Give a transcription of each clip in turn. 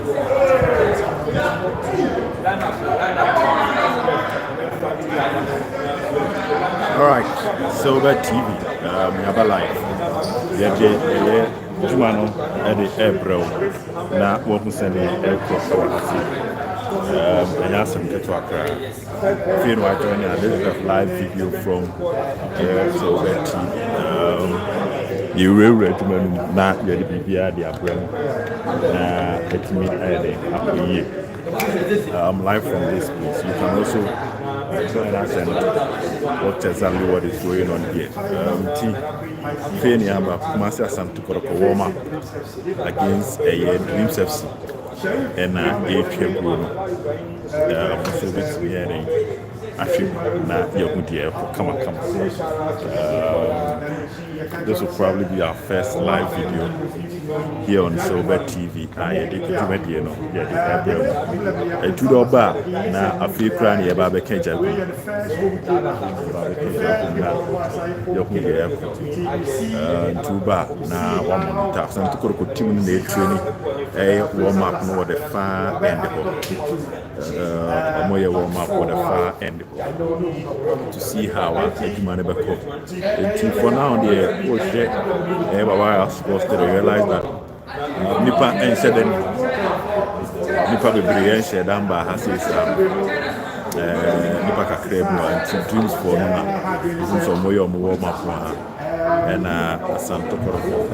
All right, Silver TV, Yaba Live. Yeah, Jumano, Eddie Ebro, now what we send aircraft or and Asante to Accra. Feel like joining a little live video from Silver TV. You will recommend not the BBR, the Abram, it's me, Eddie, live from this place. You can also join us and watch exactly what is going on here. Fenia Kumasi Asante Kotoko warm up against a Dreams FC and a Bruno. Also with me and this will probably be our first live video here on Silver TV. I did a two-door bar. Now, a few cranny about the cage. Two bar. Now, one tap some to go to team in the training. A warm up no the far end. A warm up for the far end to see how I take money back home. For now, the I was supposed to realize that Nipa and said Nipa be brilliant, said Amba has his Nipa Kakrebo and dreams for Nuna, some way of warm up and Asante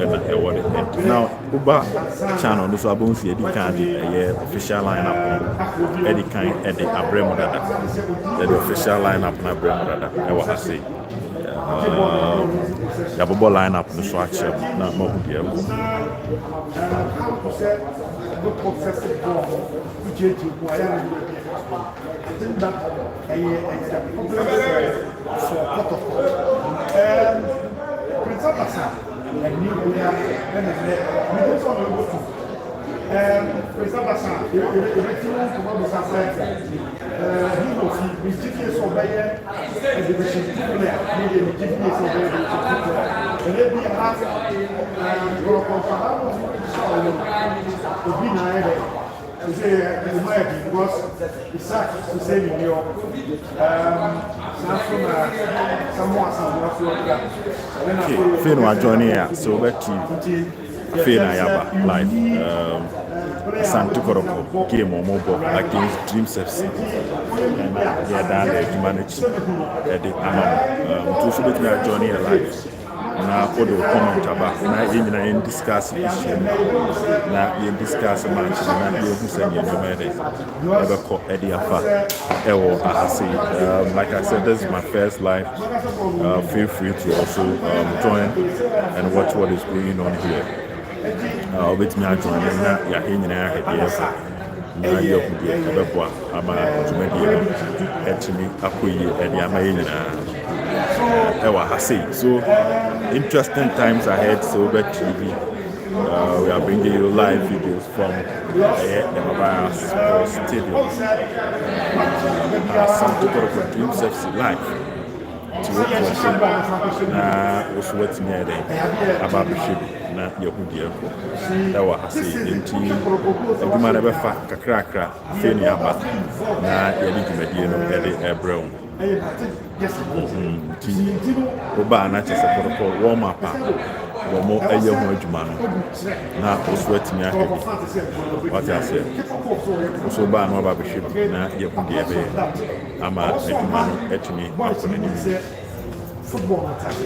and award. Now, Uba channel, this was the official lineup, Eddie Kind, Eddie Abremo, the official lineup, and Abremo, I was say. The ball lineup no so action na ma hu dia ko Fino joining here, Silver TV. Fina Yaba live. Asante Kotoko game on mobile against Dreams FC. And they are down there to manage the Anam. To should be joining here live. Now, for the comment about now, in discuss issue. Now, in discuss match. Now, you send your marriage. Never call Eddie Afa. Like I said, this is my first live. Feel free to also join and watch what is going on here. With me, I join in now you're I'm a so interesting times ahead. Silver TV. We are bringing you live videos from the Mobile Sports Stadium. Asante Kotoko Dreams FC live. To work for also what's near there about the ship. Na Yahudi Echo. That was into a man ever fat Kakrakra, Fenia, na Yadi Mediano, Eddie Ebro. Oba, not just a protocol warm up. One more a young man. Now, was wetting your heavy. What I said. So, ban no barbership, na Yahudi. I'm a man at me. Football attack.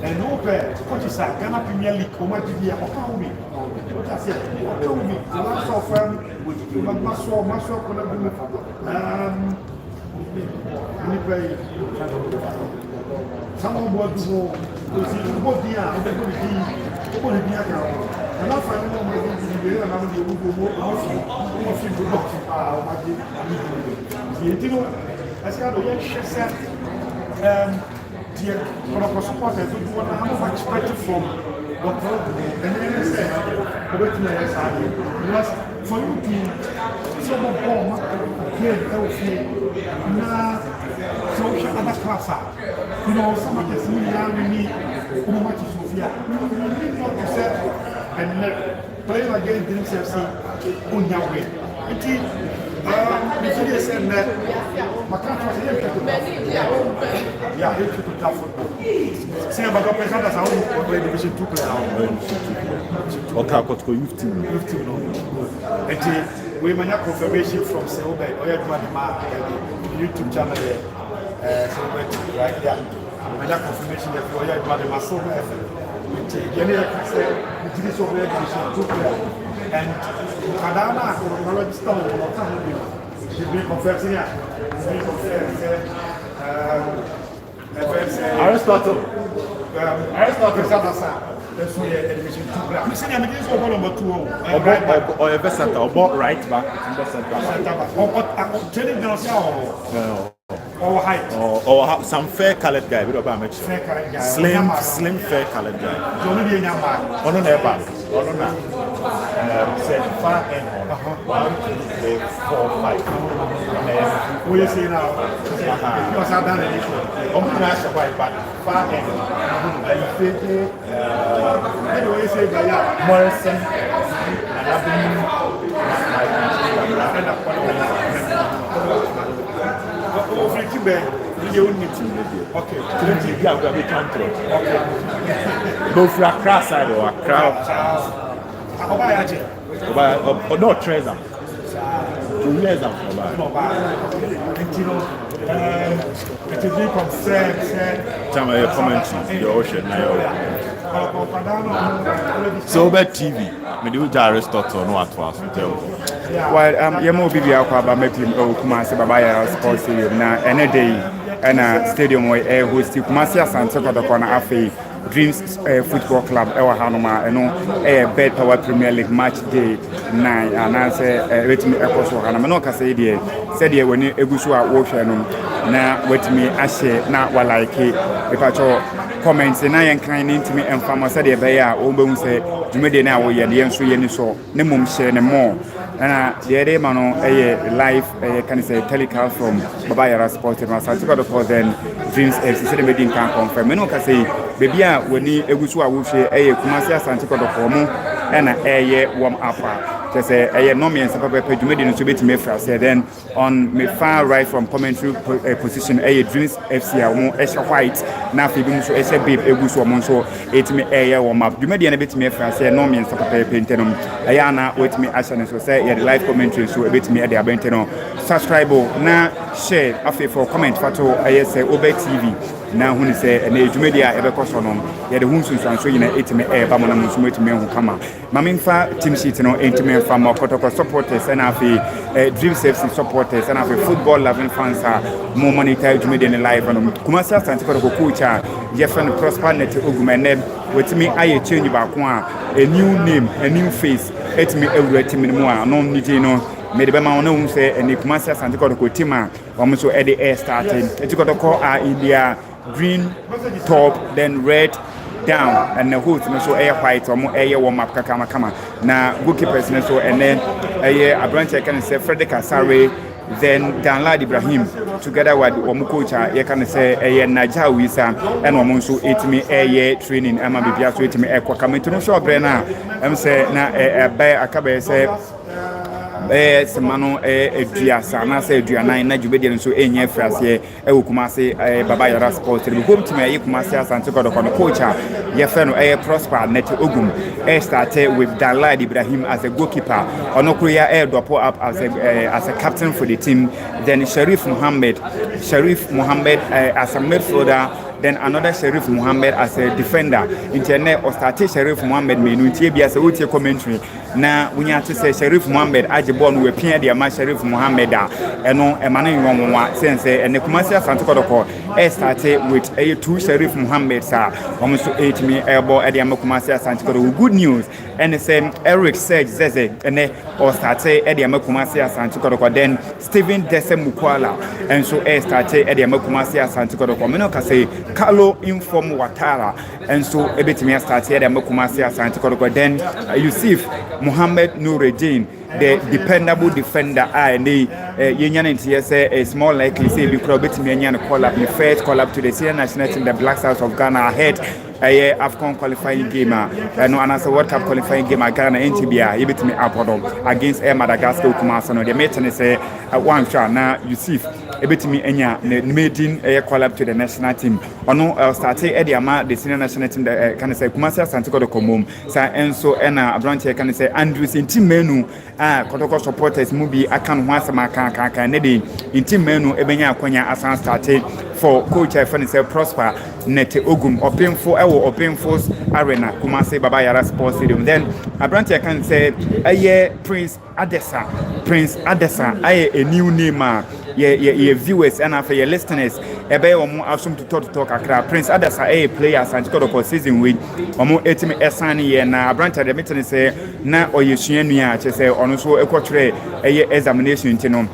And no bad. What is that? Ghana Premier League. How much did you have? What I said. The last of them with someone was dear, for support, I don't want to have expected from what and then said, because for you to some of them here, social other class, you know, some of the similar me, who much is Sophia, you need not to set and play against Dreams FC, unya win. Usually say that my country was here yeah, here to play football. See about the person that's how we division 2 player. Okay, Kotoko youth team. And we may have confirmation from Seobe or YouTube channel right there. We have confirmation that we are the Masoba FM. And Kadana or Stone should be confessing Aristotle that's why admission 2 grams. I'm saying I'm against number 2 or a center or right back in the center or training no or height or some fair colored guy with a slim fair colored guy. Don't be in your mind. On never. Said 5 and 1, 2, 3, 4, 5. What you see now? Because I've done it. I'm not sure why, but 5 and 1. You say Morrison and okay. Go for a cross side or a crowd. No treasure. 2 years after. It is being concerned. Tell me your commentary, your ocean. So, bad TV. Maybe you Aristotle, no, at once. Well, Yamo Bibia Kwaba Mekim Kumasi Babaya Sports Stadium now, any day, and a stadium where host Kumasi Asante Kotoko na Afi Dreams Football Club, Ewa Hanoma, and no Bed Power Premier League match day 9, and I say, wait me, Echo Hanamanoka said, when you Egusua Ocean, now wait me, Ashe, now what like it, if I comments and I am kind into me and Farmer said, Baya, Obum say, you made an hour, the answer, and so, Nemum share no more. And the other man on a live, can say, telecast from Babaya Sports and Asante Kotoko, then Dreams FC said, Medin can confirm. Menoka say, baby, when you Egusua Wushi, Kumasi Asante Kotoko, and a warm up. Just a nominal page made in to be to me first. Then on my far right from commentary position, a Dreams FC, Esha White, Nafi Bimuso, Esha Babe, Eguso Monso, 8 me a warm up. You made the bit me first, a nominal paintenum. Ayana, wait me, Ashan, so say, the live commentary, so a bit me at the Abenteno. Subscribe, now share, after for comment, Fato, I say, Obe TV. Now, when you say, and the media ever cost on, yet the Hunsun showing 8 me a Bamana Musum to me who come. Maminfa, Team Sheet, no, intimate from Kotoko supporters, and have Dream Safety supporters, and have football loving fans are more monetary to me than live. And Kumasa Santikoko Kucha, Jeffrey Prosper Net Ugumene, with me, I change back one, a new name, a new face, 8 me every 8 minutes more, no Nijino. Made by my own say, and the Kumasa Santikoko Tima, almost at the air starting. It's got to call our India. Green top, then red down, and the hood so air white or more air warm up kama. Now goalkeepers so and then a branch I can say Frederick Asare, then Danlad Ibrahim together with Omukocha, I can say a Naja Wisa and Omonso 8 me air training and maybe just wait me a quackamento show Brenna. I'm saying now a bear a cabe say. Semano Diasana say Diana Najubedian so any phrase here, Kumasi Babaya Sports, home to me, Kumasi Asante Kotoko coach, Yefeno Prosper Net Ogum, started with Dalad Ibrahim as a goalkeeper, Onokuya Dopo up as a captain for the team, then Sharif Mohammed as a midfielder. Then another Sharif Mohammed as a defender. Internet or started Sharif Mohammed menu as a uti commentary. Now we have to say Sharif Mohammed Ajibon we appear the match Sharif Mohammed and no a man in one sense and the Kumasi Asante Kotoko started with a 2 Sharif Mohammed almost 8 me elbow at the Kumasi Asante Kotoko. Good news and the same Eric Serge Zeze and or started at the Kumasi Asante Kotoko. Then Stephen Dese Mukwala and so started at the Kumasi Asante Kotoko. Menoka say Carlo inform Watara and so a bit me started at Kumasi Asante Kotoko. Then Yusuf Mohammed Nureddin, the dependable defender, and the Union NTS is more likely say because bit me and call up the first call up to the senior national team, the Black Stars of Ghana ahead AFCON qualifying game no anasa World Cup qualifying game Ghana NTBA yebetimi abodo against Madagascar Kumasi no the match ne say one shot na Yusuf ebetimi enya maiden call up to the national team ono started ediama the senior national team can say Kumasi Asante Kotoko mom sa enso ena abranche can say Andrews in team menu Kotoko supporters mu bi aka no ho asema kan ne de in team menu ebenya akwanya asan started for coach I say Prosper Nete Ogum Openful Arena Kumasi Baba Yara Sports Stadium. Then abranche can say Prince Adesa a new name your viewers and after your listeners ebe omo asum to talk akra Prince Adesa a player Asante Kotoko season week omo etimi esane ye na abranche de meeting say na oyesuanua che say ono so ekotwere examination ntino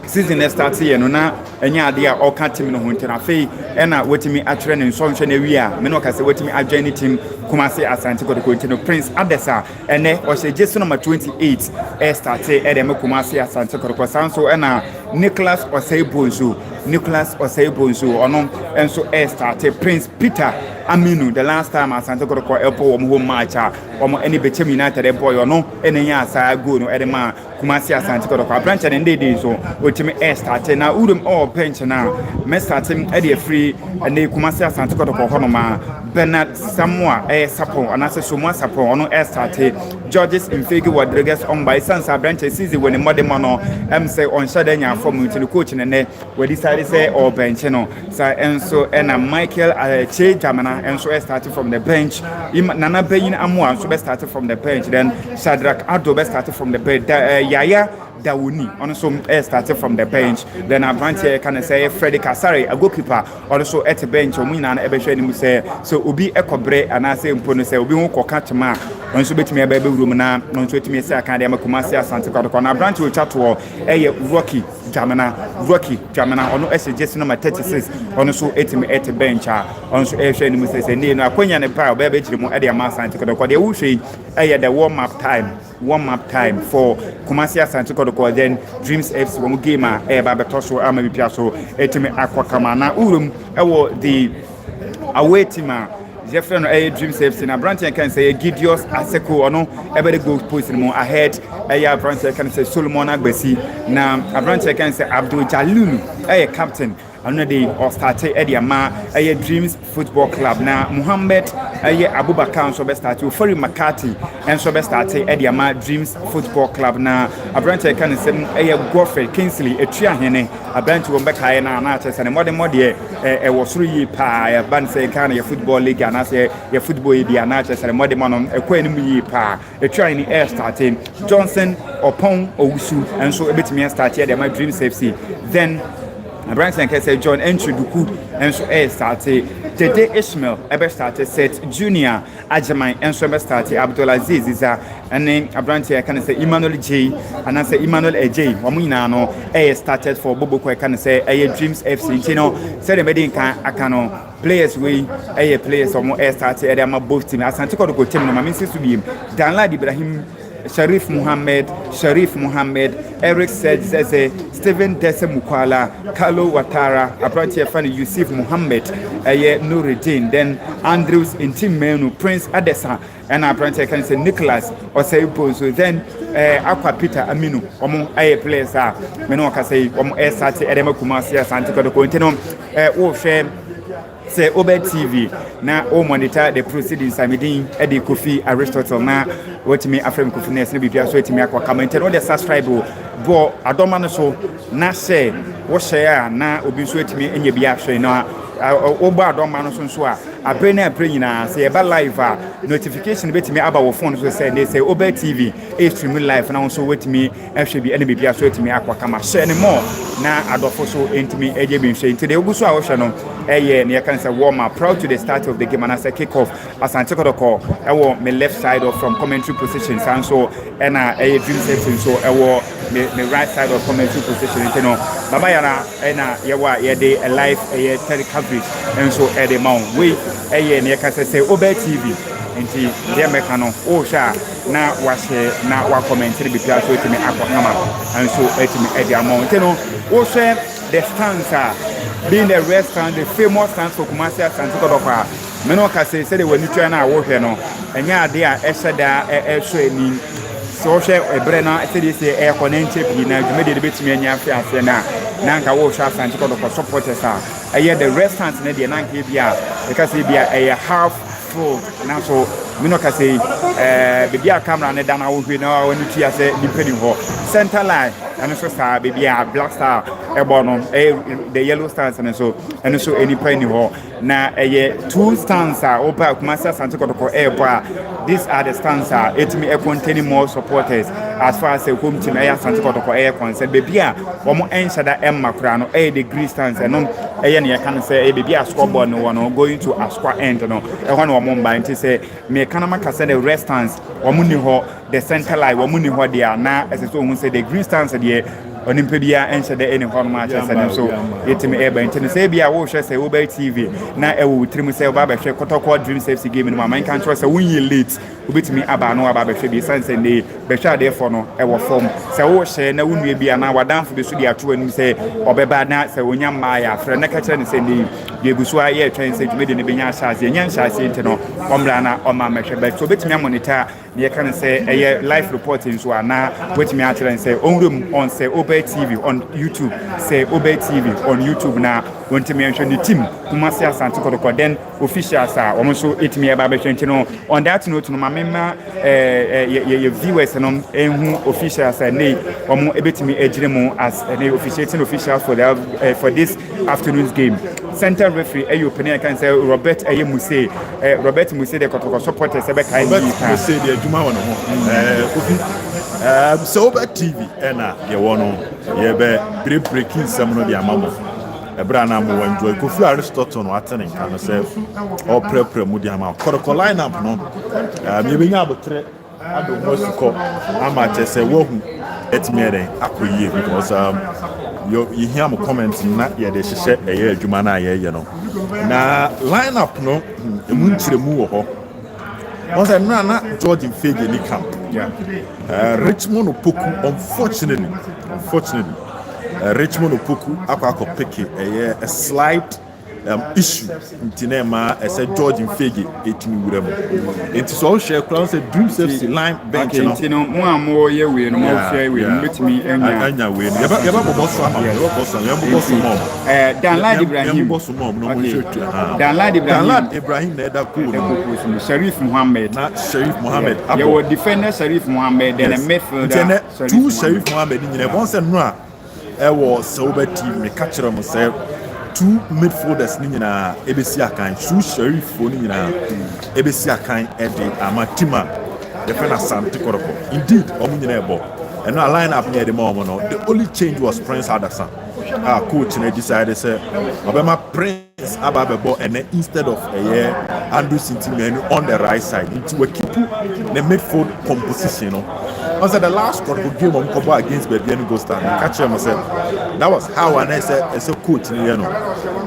season start here no na enya ade a all can team no ho ntena fei ena wetimi atwere ne nsonhwe na wi a me no ka se wetimi adjoin team Kumasi Asante Kotoko ntino Prince Adesa ene o se jesu number 28 start e dem Kumasi Asante Kotoko sanso ena Nicholas Osei-Bonsu ono enso start Prince Peter Aminu the last time Asante Kotoko elpo home match omo eni Bechem United boy ono enenya asa go no edema Kumasi Asante Kotoko branch and dey so otimi start na udum all bench na me starting e dey free and Kumasi Asante Kotoko hono ma Bernard Samoa Sapo anase Somoa Sapo ono start Georges Mfegi Rodriguez on by Sansa branch season when the modern mono say on shadenya from to the coach ne we decided say all bench no so enso ena Michael Che Jamana enso started from the bench Nana Beyin Amwa so started from the bench then Shadrack Ado started from the bench Yaya Dawuni also started from the bench then abranche can say Freddy Kasari a goalkeeper also at the bench omina na ebe hwani mu say so obi ekobre anase mpono say obi hu kokatch ma onso betimi ebe room na onso etimi say aka dem Kumasi Asante Kotoko na branch we chat wo Rocky Jamana ono SJS number 36 ono so etimi at bench onso hwani mu say ne no akwanya ne pa obe chiri mu e de Asante Kotoko de wo hwe the warm up time for Kumasi Asante Kotoko then Dreams FC wo game ba beto so ama bipia so etimi akwakama na urum ewo the away team Jeffrey no Dreams FC na branch can say Gideos Aseko ono ebe the goal post mo ahead branch can say Solomon Agbesi na branch can say Abdul Jalulu captain another or started Ediama Dreams Football Club na Muhammad Abubakar so be started Fori McCarthy and so be started Ediama Dreams Football Club na branch can say Godfrey Kingsley etua hene branch wo be kai na chese ne modern was 3 year pa ban say kan your football league and say your football e na chese modern man ekwanim yi pa etua ni starting Johnson Opon Owusu and so ebetimi started Ediama Dreams FC then Branson can say John Enchuduku and so started Tede Ishmael ever started set Junior Ajamai and so started Abdulaziz Iza and then Abranche can say Emmanuel J and I say Emmanuel AJ Wamina no started for Bobo can say Dreams FC you know said the meeting akano players we players or more started at both team Asante Kotoko team no mamin to be Danlad Ibrahim Sharif Muhammad, Eric Seze, Stephen Dese Mukwala, Carlo Watara, Abranche Fani Yusuf Muhammad, Nuruddin, then Andrews in team menu, Prince Adesa, and Abranche can say Nicholas Osei-Bonsu, then Aqua Peter Aminu, Omo players are Menoka say Omo Sati Edema Kumasi Asante Kotoko, say Obed TV na o monitor the proceedings amidin Eddie Kofi Aristotle na wetimi Afrem Kofi Ness na bibia so etimi akwa comment no dey subscribe bo adoma no so na say wo share na obi so etimi enye bia hwe na obo adoma no so a abre na abre nyina say eba live notification betimi aba wo phone so say they say Obed TV stream live na so wetimi ehwe bi ene bibia so etimi akwa kama share ne more na adofo so entimi eje bi hwe nti de ogu so a wo hwe no near can say warm up proud to the start of the game and as a kick off Asante Kotoko my left side of from commentary positions and so and dream section so my right side of commentary position you know baba yana and a live tele coverage and so at the mount we near can say Obed TV nti dia mekano o sha na wahye na wa commentary bipia so etimi akokama and so etimi at the amount you know o share the stanza being the restaurant, the famous stand for Kumasi Asante Kotoko me no ka say the wani tua na wo hwe no enya ade a eheda ehso ani so hwe ebre na say dey say e connect pi na dwuma de betimi anya afi ase na nka wo hwe Asante Kotoko supporters a eye the restaurant na de na nka bia e ka say bia e half full na so me no ka say bia camera na da na wo hwe na wani tua say dipeni ho center line and so star baby a black star ebono the yellow stars and so any penny ho na two stands are opa Kumasi Asante Kotoko airport. These are the stands are it me containing more supporters as far as the home team Asante Kotoko air concerned baby a omo enshada emma kura no the green stands and no ne can say baby a scoreboard no one going to a square end no one omo mba nti say me kana maka say the rest stands omo ni ho the center line omo ni ho there na as so who say the green stands there Onimpebia enshade any horn match and so yetimi eba nti say bia wo hwe say wo ba TV na e wo trimu say wo ba hwe Kotoko Dreams FC game no man kan tro say won late obetimi aba no aba hwe bi sense ne be hwe ade for no e wo form say wo hwe na wonua bia na wadanfo be so dia to anim say obeba na say wonya ma ya frɛ na ka kire ne say ne yegusu aye twen say dwumede ne benya hyase nya hyase nti no omra na oma mehwe be so obetimi monitor ne kan say eye live reporting so ana wetimi a kire say onrum on say TV on YouTube, say Obey TV on YouTube now. Want to mention the team, Kumasi Asante Kotoko, then officials are also 8 me about on that note, no, my member, viewers and who officials are nay, or more able to me as officiating officials for this afternoon's game. Center referee, I can say Robert Muse, Robert Muse, the Kotoko supporters, Robert Muse, the Juma so Obey TV ena ye wono ye be breaking some no dia mamo ebra na mo enjoy Kofi Aristotle no atene kan say all prepare mu dia ma Kotoko lineup no me be nya abotre ado mo suko ama che say wo hu etmere akoyie because you hear my comments na ye de hye eye adwuma na ye no na lineup no emu ntiremu wo ho once na George Mfege ni camp. Richmond Opoku, unfortunately, Richmond Opoku akwa pick a slight issue ntinema as a George Mfege etini wurem enti so share crown say Dreams FC line bench no ntino mo amo ye we no mo fia we metimi anya we yaba boso ama yaba boso mom Danlad Ibrahim boso mom no mo shetu Danlad Ibrahim na da cool Sharif Mohammed ye wo defender Sharif Mohammed then a midfielder two Sharif Mohammed nyina bon se no a e wo so Obey TV me ka kire mo say two midfielders ni nyina ebesi akan two Sharif ni nyina ebesi akan e de amatima the friend Asante Kotoko indeed omu nyina ebo and no line up near the moment no the only change was Prince Adasan coach and decided say obema Prince ababebo and instead of Andrew Sintimenu on the right side into we keep the midfield composition no also the last game on Kobo against Bebian Ghostan catch him say that was how and as a coach you know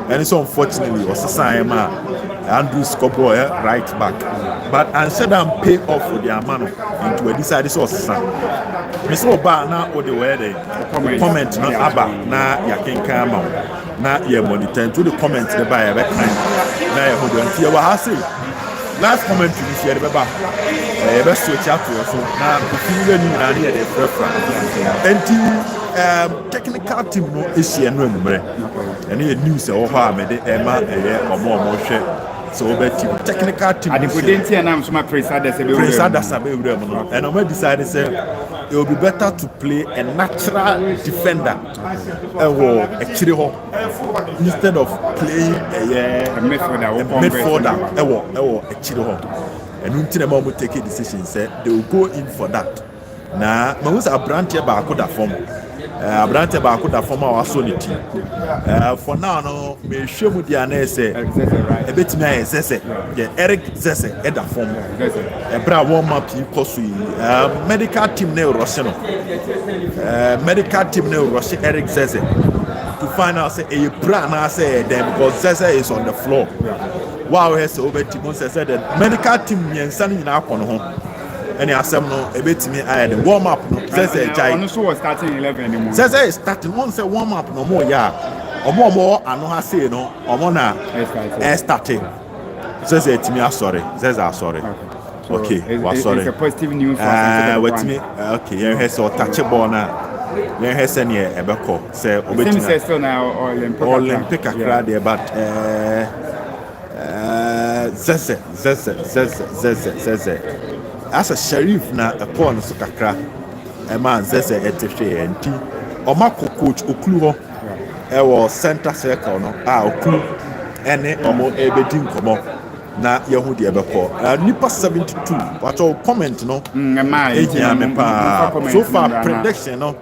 and so unfortunately was a sign Andrew Skobo right back but and said I'm pay off for the amount into a decided so Miss Oba na o de way the comment no aba na ya kenkan ma na ye monitor to the comment the buy e be kan na ye hold on tie wa ha say last comment you share be ba e be switch out to so na feel ni na dey the preference enti technical team no issue no numere and ye news e wo ha me de e ma omo hwe so Obey team technical team and the and I'm so my Prince Adasa no and I decided say it will be better to play a natural defender instead of playing a midfielder and until the take a decision say they will go in for that na mawusa abrantie ba akoda form Abrante ba akoda form our solity for now no me hwemu dia na ese ebetimi aye sese ye Eric Zese eda form ebra warm up koso medical team na rush no medical team na rush Eric Zese to find out say e bra na say them because Zese is on the floor wow has Obey team say that medical team nyensa ni na akọ no ho any asem no ebetimi aye the warm up no Zese jai no so was starting 11 anymore Zese is starting one say warm up no more ya omo ano ha say no omo na starting Says it me sorry. Says I sorry. Okay. It's a positive news for wait me. Okay, you have so touch a ball now. You have said near Ebeko. Say Obeti still now Olympic crowd there, but Zeze. As a sheriff na a corner so kakra. A man Zeze etefhe enti. Omako coach Oklu ho. Center circle no. Oklu ene omo ebedin komo. Na yahu de ebeko nipa 72 what all comment no so far prediction no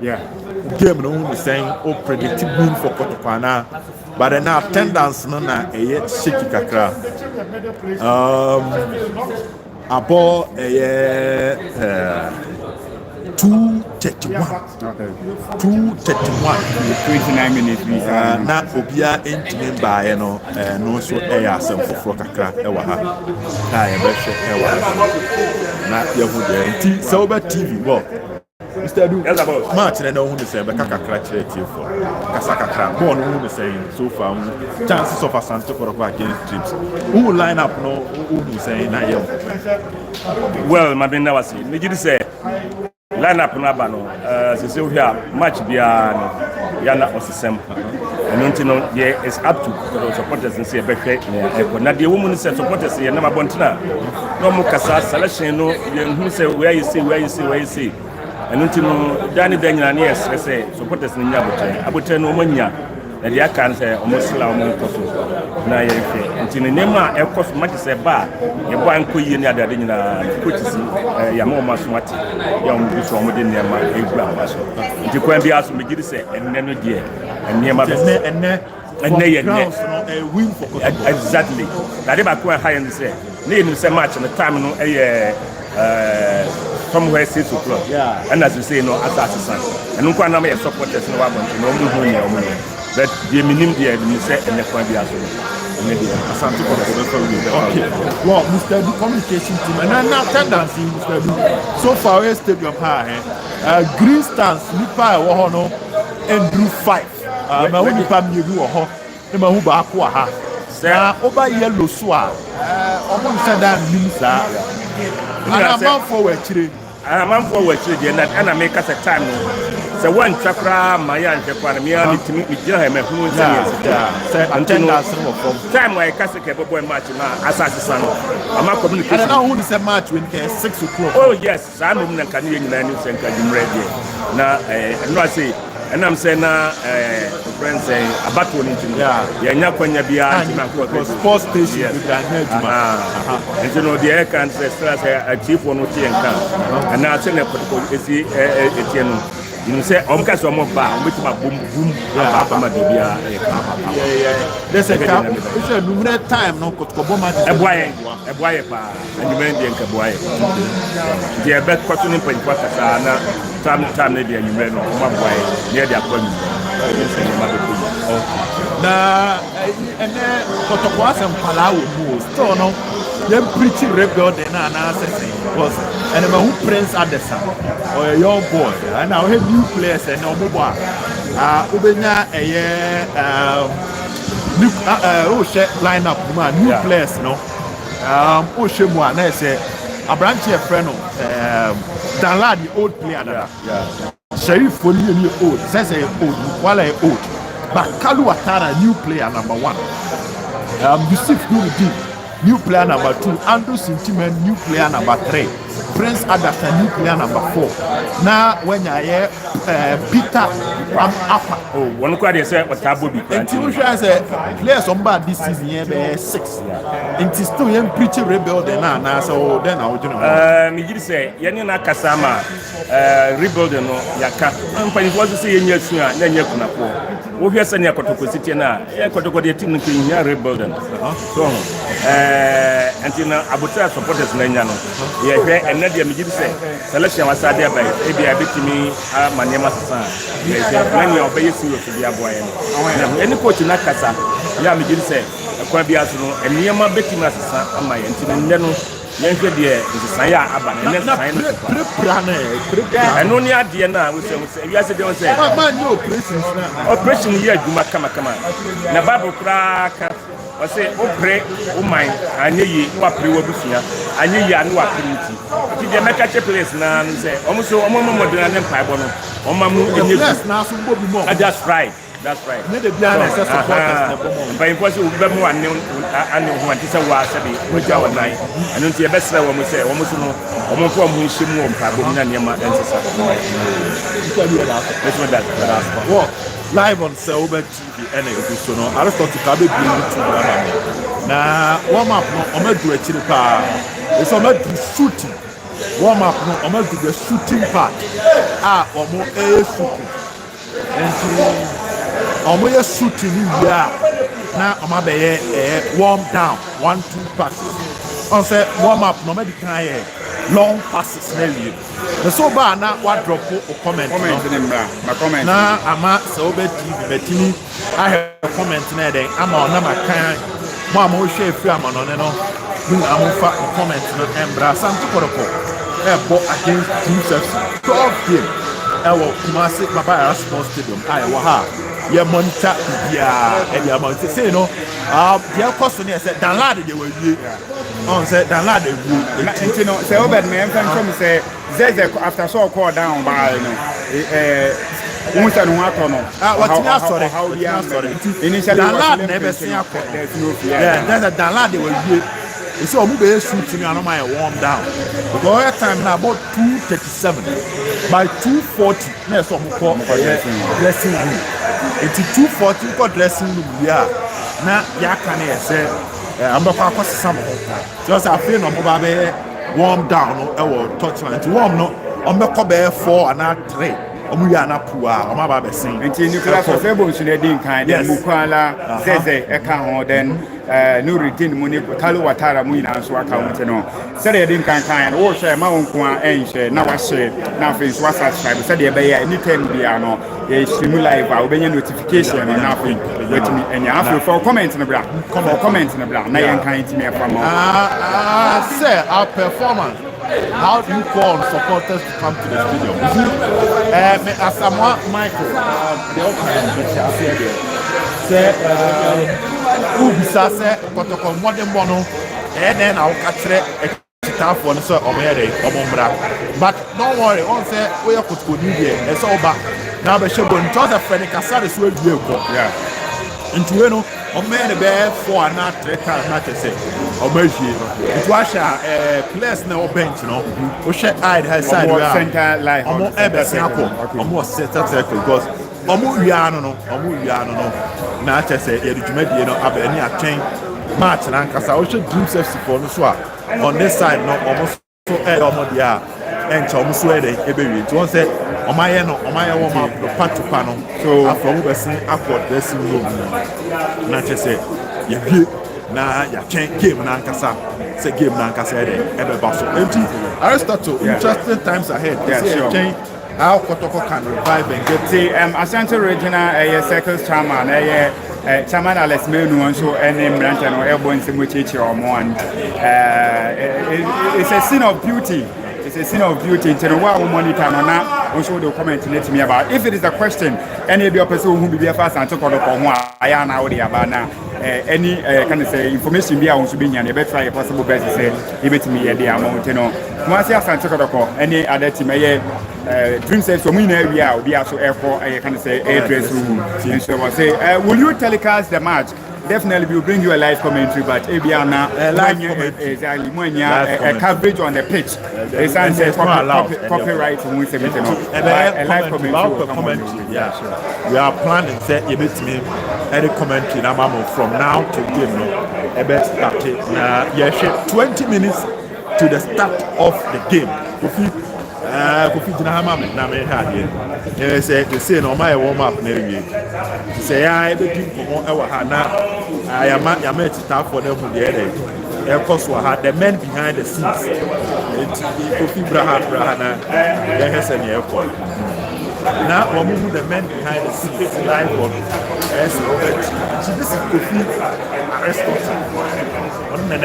game no who saying predictive win for Kotoko but then attendance no na shaky kakra abo 231 29 minutes na obia entime baaye no no so asem foforo kakra wa ha na ye be hwe wa na yahude nti Silver TV bo Mr. Du match na no hu say be kakra kire for kasa kakra bo no hu say so far chances of Asante Kotoko against Dreams who line up no who say na ye well mabenda wasi me say line up na ba no se we have match bia no yana osisem and until no yeah is up to the supporters and say be hwe na the woman say supporters ye na mabontina no mo kasa selection no ye hu say where you see and until no dani danyana na yes say supporters ni nya aboten no manya na dia kan say omosila omonkoso na ye hwe until nema ekos match say ba ye bo anko yie ni adade nyina coaches ya mo masomati ya mo bi so mo de nema egura maso nti kwan bi aso me gidi say enne no de nema be enne ye win for Kotoko exactly na de ba kwan high and say na you say match no time no somewhere 6 o'clock and as you say no assassin and kwan na me supporters no wa bon no mo hu ni o mo but the minimum there you say enne kwan bi aso Asante Kotoko okay well Mr. Du communication team and attendance in Mr. Du so far we stadium high green stands nipa wo ho no Andrew 5 ma hu nipa miegu wo ho na ma hu ba ko ha na oba yellow so a omo nsada minsa ana man forward chire there na make us a time so one chakra maya and chakra me and me gira me hu say attendance from time why kase ke boy match na assassin ama communication and now who say match when 6 o'clock oh yes sa no na kan ye nyina ni senka jimre there na no say and I'm saying friends say about one thing yeah nya kwanya bia na sports station with that and you know the air can say chief one oti enka and now say na Kotoko esi etieno you say omka so mo ba ometima boom ba ma de bia there's a cap it's a numerous time no Kotoko match eboye pa and you men de enka boye the bet kwatuni pa kwa kasa na time na dia nyumre no ma boy near dia kwa na ene Kotoko asem pala wo mo still no them preach rebel na say because and who Prince Adesa or a young boy and now have new players and no more ubenya new line up new players no Oshemu na say a branch of friend Danlad the old player Sheriff Folio old says old while old but Kalu Watara new player number 1 Yusuf Nuruddin new player number 2 Andrew Sintimen new player number 3 Prince Adasa new player number 4 now when I Peter Apa one quite say Otabo bi until we say players on bad this season here be 6 until still young preacher rebuild na so then I would me gidi say yene na kasama rebuild no yaka ampa ni was say yenya su a na nya kunafo wo hwe say na Kotoko city na Kotoko the team no nya rebuild so until na abuta supporters na nya no ye hwe enne de me gidi say selection wasade bai e bia betimi manema sasa when you obey serious to be a boy any coach na kasa ya me gidi say kwa bia so no enema betimi asasa ama ye nti ne no yenhwe de nsan ya aba ne nsan no prepare eno ni ade na we say we ase de we say man no operation ye adwuma kama na bible kra ka say opre o mind anye yi no apre wo busua anye yi anu apre ti ti de make place na say omo so omo modern na mpaebo no omo mu enye na so mbo bi mo that's right. Ne de bia na say supporters na bomo by because we be mu ane ho anti say wa sabi we ja online anu nti e be sra wo mo say wo mo so no omo fo mo hye mu mpaebo na niam ensesa what live on Selber TV and so no Aristotle ka be bi YouTube na warm up no omo do akiri pa it's omo do shooting warm up no omo do the shooting part omo shooting omo ye shooting ya na omo be ye warm down 1-2 passes on say warm up no me kan ye long passes na wie the so ba na wa drop o comment na ama Selber TV betimi I comment na den ama na makan mo ama o hwe fi ama no ne no bin amofa comment no embra Asante Kotoko bo against Jesus 12 game ewo Kumasi Baba Sports Stadium ai wa ha ye monitor bia e dia monitor say no dia cost no say download dey we on say download dey you know say Obed me em from say Zeze after so call down by no Unsa no akono what you sorry initially download never see akono yeah that's a download dey we it's all be shooting and my warm down because that time now about 2:37 by 2:40 na so mo call dressing room it's 2:40 call dressing room yeah na ya kan e say am ba kwa some just I feel no ba be warm down no e wo touchline warm no am be ko be 4 and 3 omu ya na pua o ma ba be sin nti nuclear for sebo nsu na din kan den mukwala zeze e ka ho den no retain mu ni kalo watara mu ina so aka ho no se de din kan wo hwe ma won ko a enhwe na wa hye na fe so subscribe se de be ya anytime bia no e stream live a obenya notification na fe wetimi enya afi for comment na bra na yen kan timi afa ma say our performance. How do you call on supporters to come to the stadium? As someone, Michael, the opening, say, Ubisa say, Kotoko modern mono, and then I'll catch it. For so but don't worry, on say we are Kotoko New Year, it's all back. Now, the show going to the Freddy Cassar is where you go. Yeah. Into you know, on many bear 4 and not 3 times, not to say, or Mercy. It was a place now bench, you know, who share eyed her side, center line, almost ever sample, almost set up because Omuiano, not to say, you know, have any chain match and Ankasa, I should do safety for the swap on this side, no almost so almost and Thomas Weddy, every to one say, on my warm up, the part to panel. So after we see upward dressing room, not to say, you na ya change game Nankasa, say game Nankasa, ever bustle. Aristotle, interesting times ahead. Change how Kotoko can revive and get the Asante regional circles chairman, chairman Alex Menu, so any branch and airborne Simuchi or more. It's a scene of beauty. It's a scene of beauty. To know what monitor or not, also the comment to me about. If it is a question, any of your person who will be a fast and talk about I am now the Abana, any kind of say information be on being and better try a possible best to say, give it to me at the amount, you know. Once you have Kotoko, any other team, dream says so many area, we are so airport, I can say address room. And so I say, will you telecast the match? Definitely we'll bring you a live commentary, but Abiana exactly when you coverage on the pitch. It's copyright when we say a live commentary. Yeah, sure. We are planning to emit me any commentary from now to game. Yes, 20 minutes to the start of the game. Kofi jina hama me na me ha de say no my warm up na wie say I be di komo e wa ha na ya ma tita for them de e cause wa ha the men behind the scenes Kofi braha na ya hese ne e ko na wo mu the men behind the scenes live on this is Kofi Aristotle on na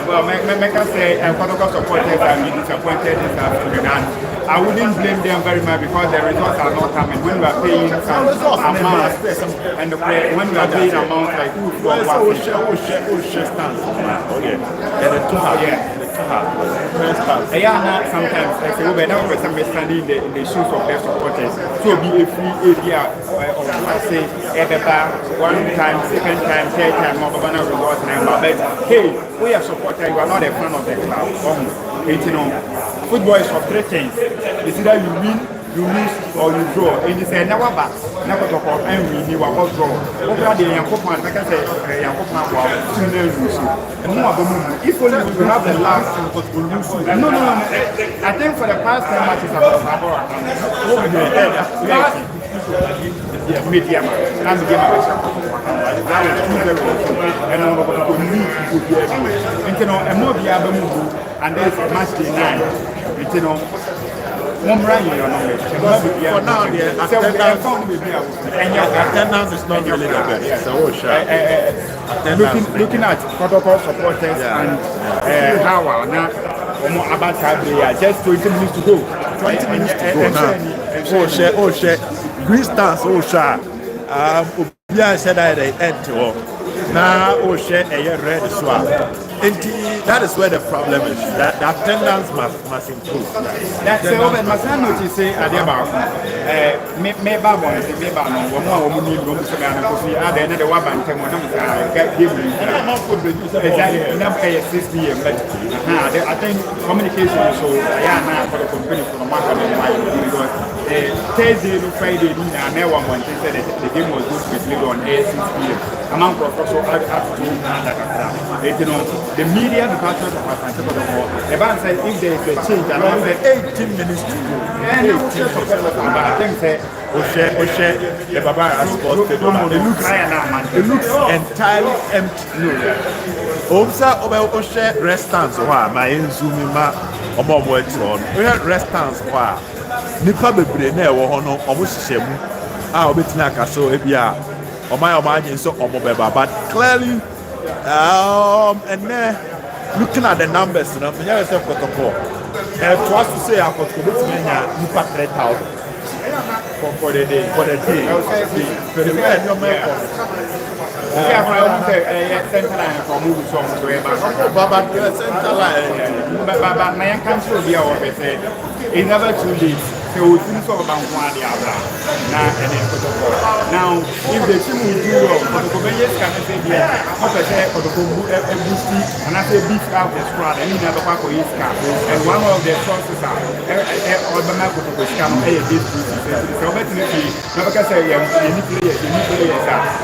well, make us say Kotoko supporters are disappointed this afternoon. I wouldn't blame them very much because the results are not coming. When we are paying amounts, and when we are paying amounts like sometimes I say, when I'm standing in the shoes of their supporters, so be a free area of say, one time, second time, third time, or results. But hey, we are supporters, you are not a fan of the club. Football is for three things. It's either you win, you lose, or you draw. And it's a never back. Never talk about and win, you are all draw. Over the Yankopan, like I say, Yankopan, and more about if only we have the last no. I think for the past 10 matches, medium. And there's a match day 9. For now, the attendance is not really the best. So, looking at Kotoko supporters and how now about just 20 minutes to go. 20 minutes to go now. Green stance, yeah, said I end to now, red as well. And that is where the problem is. That the attendance must improve. That's the open Masan notice say about maybe I think communication is so for the company for the market because Thursday to Friday, the game was good with Lego on 6 p.m. Among also up to the media department of Asante, the bank said if there is a change, around 18 minutes to go. I think the Baba Sports it looks entirely empty. Obsa restaurants my Zumima restaurants nipa bebre na ewo ho no omo hihemu obetina aka so ebia oman so omobeba but clearly and looking at the numbers you know me yourself Kotoko to us to say Kotoko betina nipa 3,000 for the day for the way no make central line from movie songs to Baba central line Baba my country will be our in never 2 days. So we think about one now if the team will do well, Kotoko can say and I say beef out the squad and you never pack his car. And one of the sources are Kotoko scam this so definitely never can say any players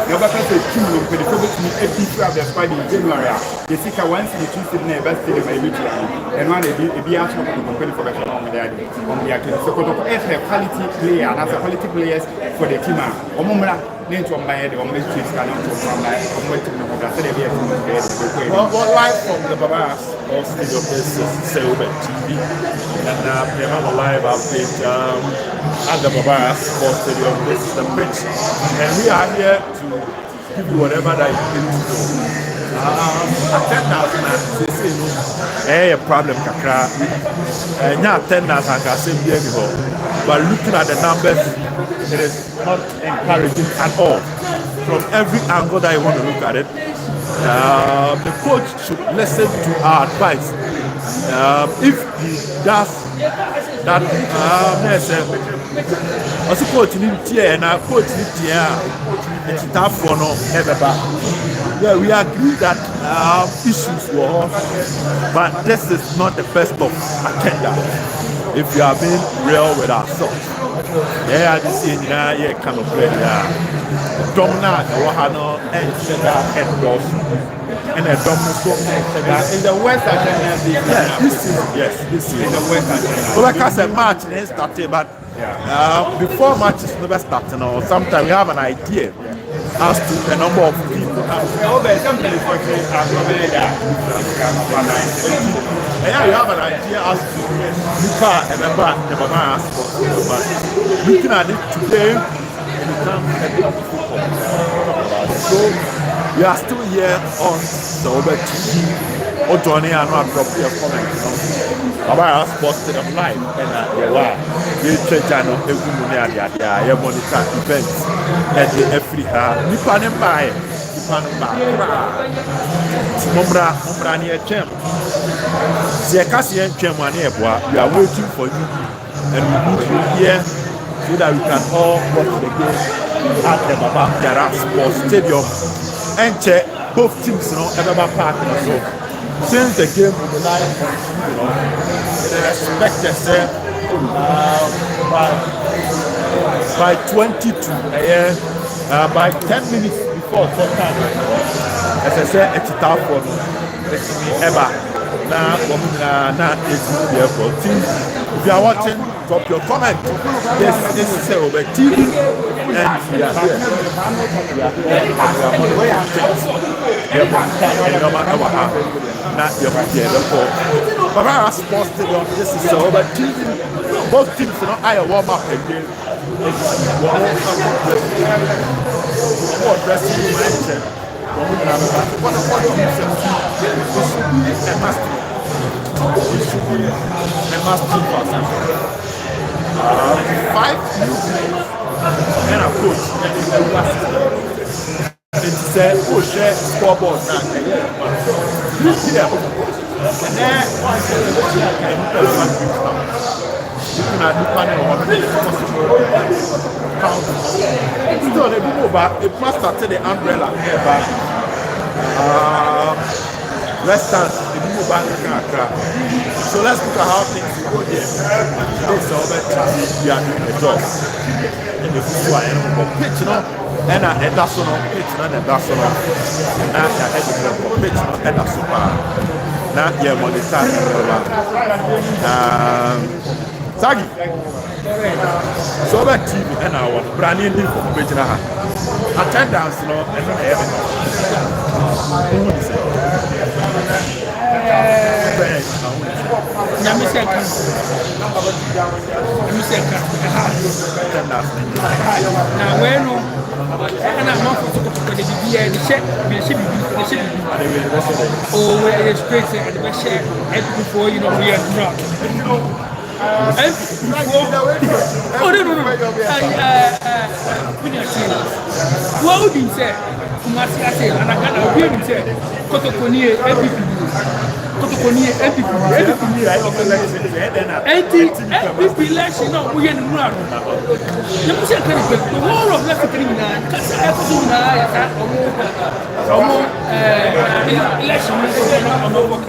never can say team will be a beef out the squad in January. The sicker once the Tuesday never stay and one be asked for professional on the so quality player and as a quality players for the team. Name to my head on the chiefs can from my live from the Baba Sports Studio, this is Silver TV, and we have a live update at the Baba Sports Studio. This is the pitch, and we are here to give you whatever that you need to do. Attendance, a problem, Kakra. Not attendance, I can say, but looking at the numbers, it is not encouraging at all. From every angle that you want to look at it, the coach should listen to our advice. If he does that, also coach need to and our coach need to it's tough for no ever. Yeah, we agree that issues were, but this is not the first of attendance. If we are being real with ourselves, yeah, this is kind of play. Dominant, and and a dominant in the West attendance. This is in the West attendance. Well, like I said, match didn't start, but before matches never starting, or sometimes we have an idea as to the number of people. Yeah, you have an idea as to the Baba Sports, but looking at it today, it becomes a bit of football. So we are still here on the Over TV. o Johnny and not drop your comment about sports them live and you are you channel every money at your monitor events at the every nipa ne buy Mumbra near Chem. The Cassian Chem one here, we are waiting for you and we need you here so that we can all watch the game at the Baba Yara Sports Stadium and check both teams, Baba Park and so. Since the game will be live, they expect yourself by 22 by 10 minutes before time. As I said, it's tough for ever. Now, it's here for team. If you are watching, drop your comment. This is over TV, and we are here. No matter what happens, not your here. Baba Sports Stadium. This is over TV. Both teams, I warm up again. Five and a coach and said, oh, share scoreboard now. And then it must start the umbrella here. Restaurant, so let's look at how things go here. This is we are doing the job. And the food and pitch, and that's on pitch, and that's on. Now, pitch, and that's on. Now, yeah, money time. Sagi. So that TV and our brand new pitch attendance, what would you say? Kumasi and I can't hear him say, Kotoko MVP election, no, we are in the run. The whole of left criminal, because I have to do election on over.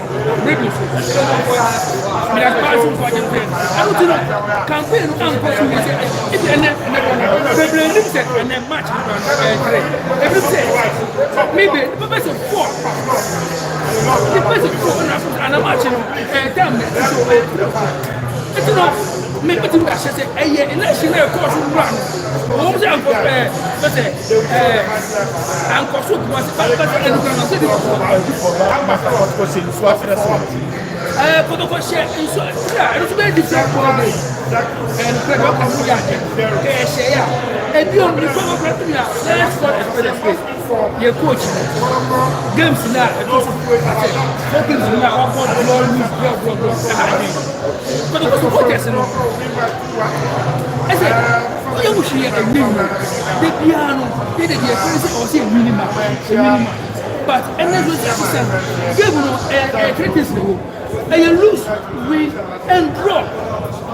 We are passing for the pen. I don't know, campaign and then match every day. Maybe the best of 4. The best of 4 and a match, damn it. It's not. Make it to say a year election course run. Homes and Uncle Soup was Kotoko share in so it's very different and and you only let's go your coach games now games now Kotoko supporters I said you wish you had the piano did it minimum but and then give criticism and you lose, win, and draw.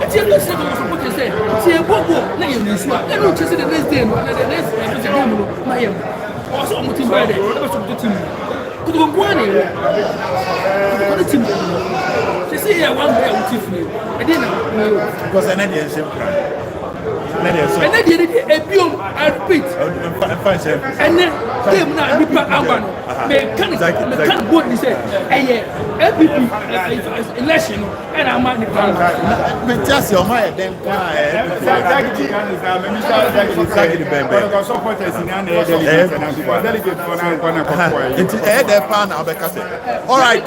It's your next second of what you say. See a bobo, now you lose one. Then you just the next day, and the next game, my own. Also, I'm putting by the team. Could go one for the team. You see, here one way with Tiffany. I didn't know. Because I need a and then they did a biome and repeat. And then came now, Nipa Aban. They can't both be said, MVP election, and I'm at the panel. But just your mind, then, all right,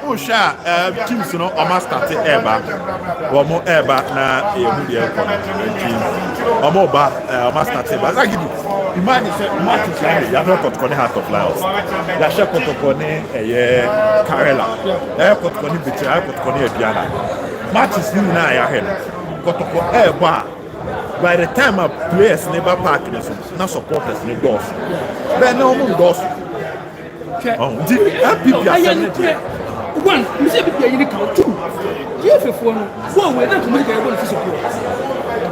Pusha, teams, almost started ever, or more ever, now, Omoba, master table. imagine say matches like you have Kotoko ne Heart of Lions ya share Kotoko ne Karela ya Kotoko ne Bichi ya Kotoko ne Aduana matches ni na ya head Kotoko ba by the time a players never park na supporters ne doors but no more doors the MPP are one, you say people are count two. You have one, we're not to make a one physical.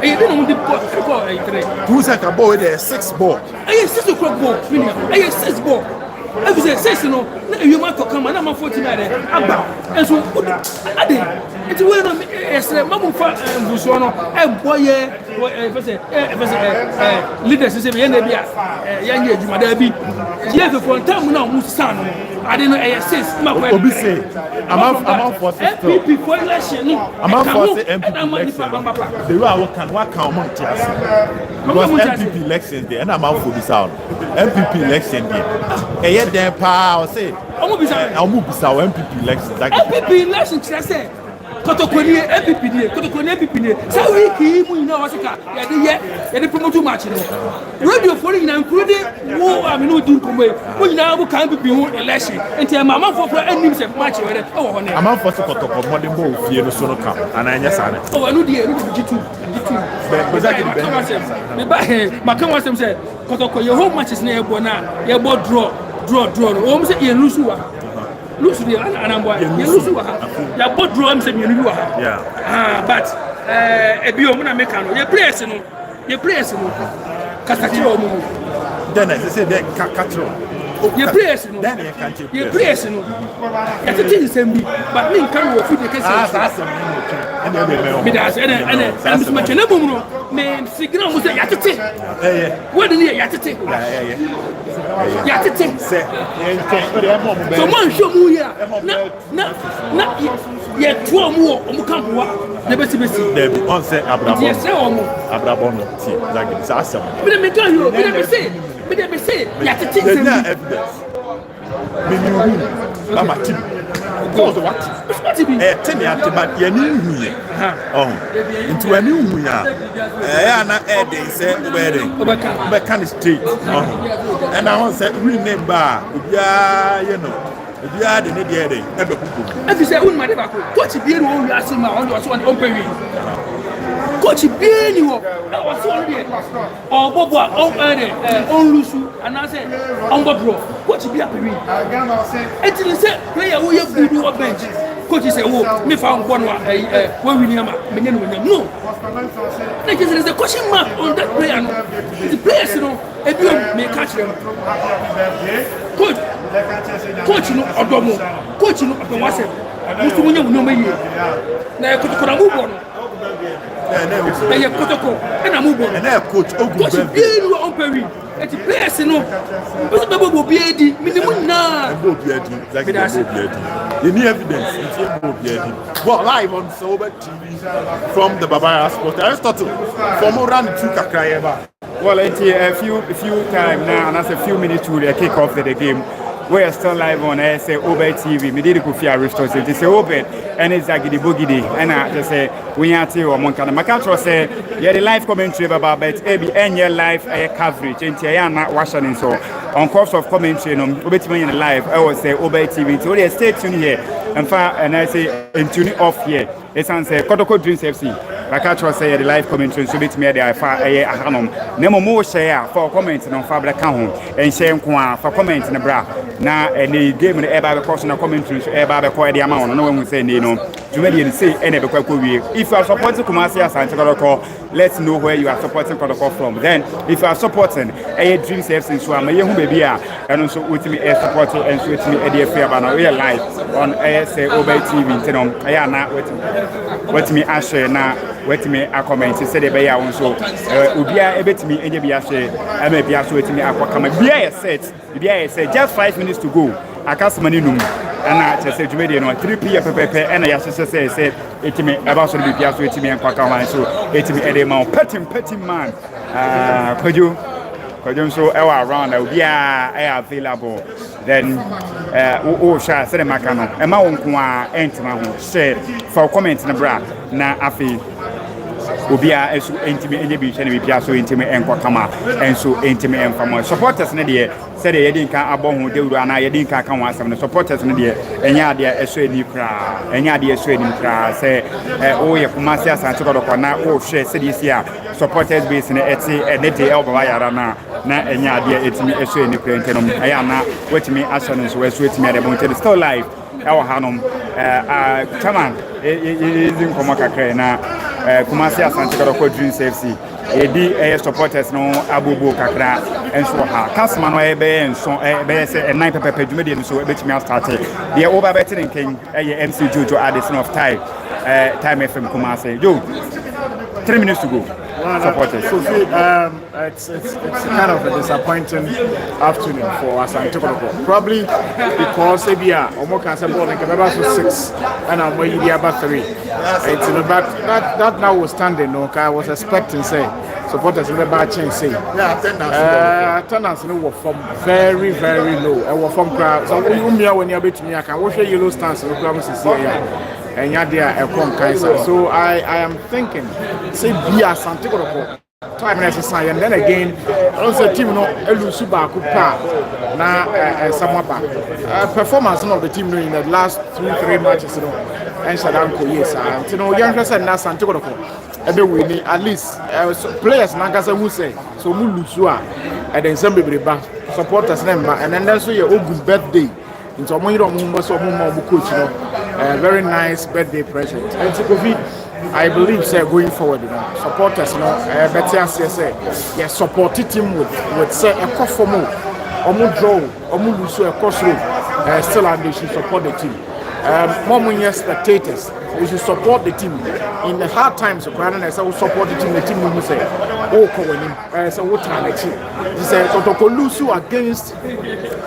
And you don't want the ball, I three. Who's like a boy there, 6 ball? I have 6 o'clock ball, I have 6 ball. I was a 6, you might come and I'm 49. And so, I did. It's where I'm Mamma Busono, and boy, leaders is a young age, Madabi. Yes, for a time now, Musan. I didn't know ASS. Obi say, I'm for MPP for election. I'm for election. The way I work among tears. Because MPP elections there, and I'm out for this out. MPP election there. And then power say, I'll move this out MPP elections. MPP elections, I say. Kotoko MPP, Kotoko MPP. So we keep what's it? Yeah, they promote too much. Radio for including who I mean, who do come away. We now can't be election until my mom for ending some match. I'm out for Kotoko modern ball, fear the son camp, and I just said, oh, I know the G2. My come say, Kotoko, your home match is near Bona, your board draw. Almost a lose. Lose the you lose you both drums and you but a biomuna mechano, your place, your place, Casatio. Then I say that Cacatro. Your place, then you can't your place, that's a thing, send me, but me can go through the case. And Miss Machinabum, man, signal was a yatite. What did you yatite? Yatite. So one show me yet 12 more on Campua, never see me. There be on say Abrabono, like it's awesome. But let me tell you, let me say, yatite. There's no evidence. I'm a team. Cause what? Tell me about your new year. Into a new year. And I they said wedding. But kind of street. And I want to rename bar. Yeah, you know. If you had any idea, if you say, oh, my neighbor, coach, you know, you are seeing my own open. Coach, you was already or Bobo on Lusu, and I said, on Bobo, coach, be up to me. And you said, player, who you do a bench. Coach said, oh, me found one when we near no. There is a question mark on that player. The players, you know, if you may catch them. Coach, you know, Odomo, coach, you know, Odomo, no me. Now, could move on. And Kotoko, and I move on. And I coach Ogu. You are on Perry. It's a place, you know. But the Bobo Biedi, minimum now. You need evidence. Well, live on Sober TV from the Babaya Sport. Aristotle from around 2 Kakrayeva. Well, it's a few time now, and that's a few minutes to the kick off of the game. We are still live on Obe TV. We did a Aristotle. It's a Obe, and it's like the Boogidi. And I just say, we are to Moncana. Macatro say, yeah, the live commentary about but and your live coverage. And I am not watching so on course of commentary on Obe TV in live. I will say Obe TV. So they stay tuned here and I say, and tune off here. It's on say Kotoko Dreams FC. Macatro say the live commentary so bit me there. I far a Hanom. Nemo more share for comments on Fabra Kahon and share for comments in the bra. Now, any game in the air because no commentary, air by the amount. No one will say, no, you say any if you are supporting Kumasi Asante, let's know where you are supporting Kotoko from. Then, if you are supporting a Dreams FC, so I'm a young baby, and also with me a supporter and with me a dear fair banner, we are live on ASA Obey TV. I am not with me, Asher, now with me a comment, said a bear also. Ubia a bit me, and be Asher, I may be also with me. I said, just 5 minutes to go. I can't money room. And I just said to me, 3 p.m. and I just said, it me about to be piazza with me and Paka, so it me a demon, petty man. Could you so around? I available. Then, shall say, Macano, and my own enter my home, said for comments in the bra. Now, I feel obia enso entimi enye bi hwe ne bibia so entimi enko kama enso entimi enfamo supporters ne de said the Yedin can abon who and I didn't come once and the supporters in the Enya de Eswedi Kra, Enya de Eswedi Kra, say, oh, yeah, Kumasia Santo na oh, share cities here, supporters base in the Etsy and Netty Elbayarana, na Enya de Etimi Eswedi Prentenum, Ayana, wait me, Assurance, West with me at the Mountain, still live, our Hanum, Chaman, is in Komaka na Kumasia Santo Dreams FC. Edi supporters no abubu kakra enso ha kasma no ebe enso ebe se 9 pepe dwumedi no so ebetimi start the over betting king MC Jojo Addison of time FM Kumasi Joe 3 minutes to go. Supporters. Sophie, it's kind of a disappointing afternoon for Asante. Probably because Abia Omoka said ball and Kababa was 6 and I'm way about 3. It's in the back that now was standing. No, I was expecting say supporters in the back change say. Yeah, attendance no from very low. I was from crowd. So when you're between me, I can watch a yellow stance. No problem to see here. And so I am thinking, say be a Asante time necessary, and then again, also team no elusu ba kupa na samapa performance of the team in the last 2-3 matches, you know, and Shadanko yes, and you know, young person na Asante ebe winning at least players na gasa who say so mu lusua and then some be back supporters number and then so your ogun birthday into coach, you know, very nice birthday present. And so I believe say going forward, you know, supporters, you know, better say yes, supported team with say a cough for more, or draw, or lose a crossroad, still and they should support the team. More spectators, they should support the team in the hard times. Rather than say support the team will say, oh, Cohen, so what time they say Kotoko lose against.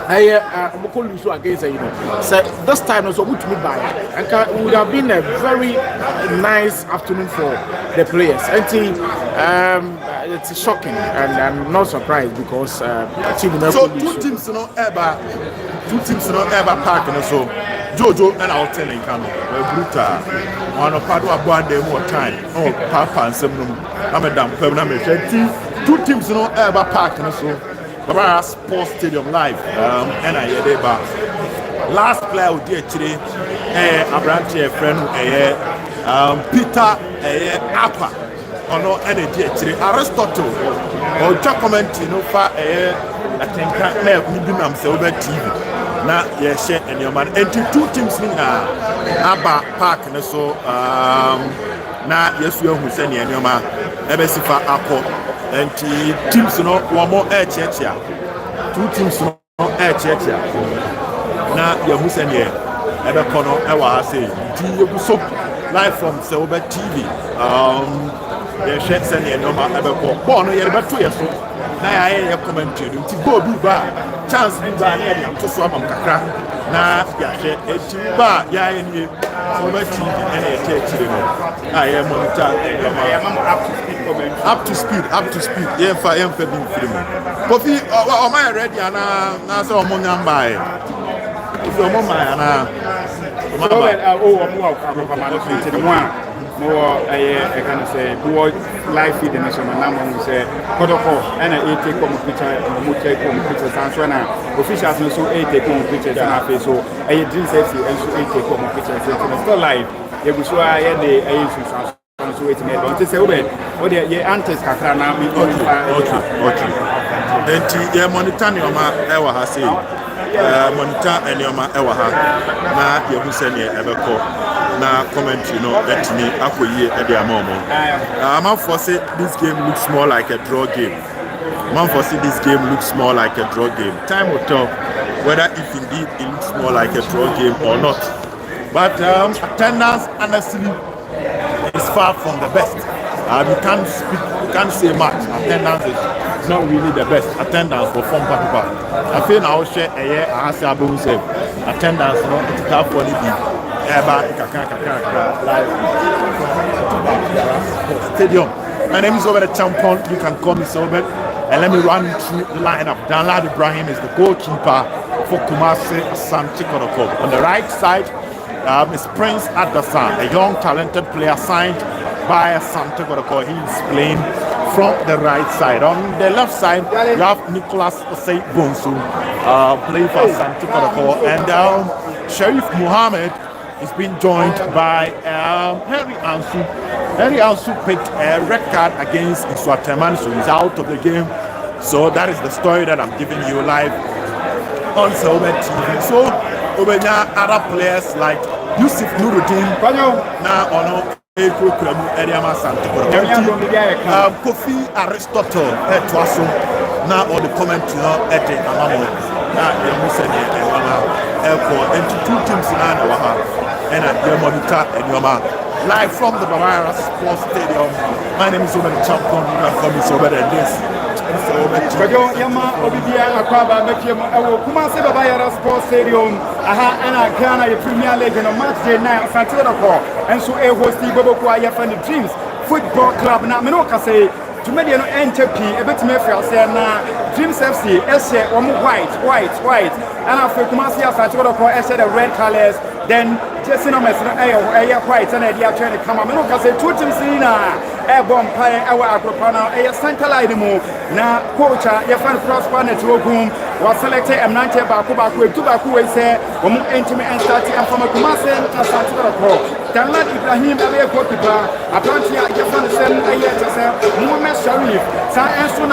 Against you know. So this time was good to me by and it would have been a very nice afternoon for the players. And it's shocking and I'm not surprised because so two teams no ever park and so Jojo and I'll tell you can brutal one of part of one day more time. Oh Papa and some I'm a damn permanent two teams no ever park and so Baba Sports Stadium live and I hear last player who did today Abrante friend Peter Apa or no energy today Aristotle or Jack comment you know for I think I'm silver TV now yes and your man and two teams in Abba Park and so now yes we are saying and your man Ebesifa Ako and teams no one more air church here. Two teams no air church here. Now you who send here. Ever corner I say you so live from Silver TV. The shed send here no matter ever born here but 2 years so. Now I hear commentary. To go do bad chance be bad here to swap kakra. Now yeah shed it bad yeah any Silver TV and church I am monitor up to speed. Yeah, for being free. Kofi, am I ready? Na so mo nyamba e. If you mo my na. I can say live feed national number say Kotoko and a take pictures and officials so pictures and so I didn't say take pictures still live. You go show the so it made on to say what the antes kakra na me okay enti ye monitor ne oma e wa ha say monitor ene oma e wa ha na ye hu se ne ebeko na commentary no etini akoyie e de amomo man for say this game looks more like a draw game. Man for say this game looks more like a draw game. Time will tell whether if indeed it looks more like a draw game or not. But attendance honestly is far from the best. You can't say much. Attendance is not really the best. Attendance for fun people. I feel now share a year I say about say attendance no it's tough for the stadium. My name is Over the Champion. You can call me Silver. And let me run through the lineup. Danlad Ibrahim is the goalkeeper for Kumasi Asante Kotoko. On the right side is Prince Adasan, a young talented player signed by Asante Kotoko. He's playing from the right side. On the left side, you have Nicholas Osei Bonsu playing for Asante Kotoko, and Sharif Muhammad is being joined by Henry Ansu. Henry Ansu picked a red card against Iswateman, so he's out of the game. So that is the story that I'm giving you live on Silver TV. So over now, other players like Yusuf Nuruddin, now on Kofi Aristotle, now on the comment, at the Amamo, and two teams in and at Monitor and Yoma. Live from the Bavaria Sports Stadium. My name is Oben Champion. You can call me so better than this. Yama Obibia Akwaba Mekiam Kumasi Bavaria Sports Stadium. Aha and Ghana the Premier League on match day 9 Santiago. And so a hosty Bobokwa Yafani Dreams Football Club. Now Minoka say to me no NTP a bit Mefia say na Dreams FC SC white. And after Kumasi Santiago SC the red colors. Then just no mess white and they are trying to come up. Minoka say two teams in a bomb pie our agropana a center line move. Now coach your friend prosper network room was selected M90 Baku Tubaku say intimate and starting and from a Kumasi and Santiago. Tanlad Ibrahim a goalkeeper, a plantia your friend send a year to say Muhammad Sharif, San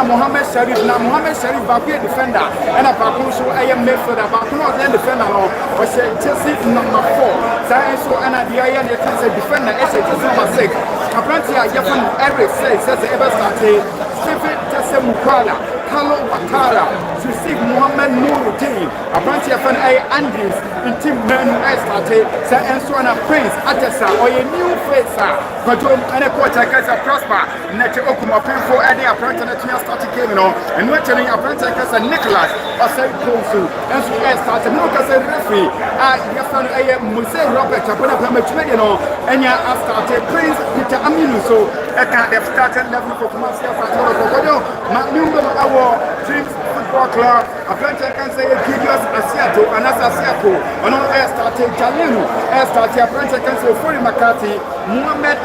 Muhammad Sharif, now Muhammad Sharif Baku defender and a Bakuso I am made for the Bakuno and defender or say Jesse number 4. Science and the Iron defender is number 6. A plantia your friend Eric says ever started Stephen Jesse Mukala, Carlo Watara, Sisik Muhammad Nuruddin, a plantia fan Andrews in team men I started Science and a Prince Atessa or a new face, but and a coach I guess a prosper, Nature Okuma Pinfo and the apprentice that you started gaming on, and watching a apprentice as a Nicholas or say Ponsu, and so I started Lucas and referee. Your friend Muse Robert, a Bonapamediano, and ya started Prince Peter Aminu, so I can't have started level for Kumasi Santiago. Number our Dreams Football Club, a planter can say Gideos Asiato, and as Asiaco, and all air started Jalinu, air started a planter can say Furi Makati, Muhammad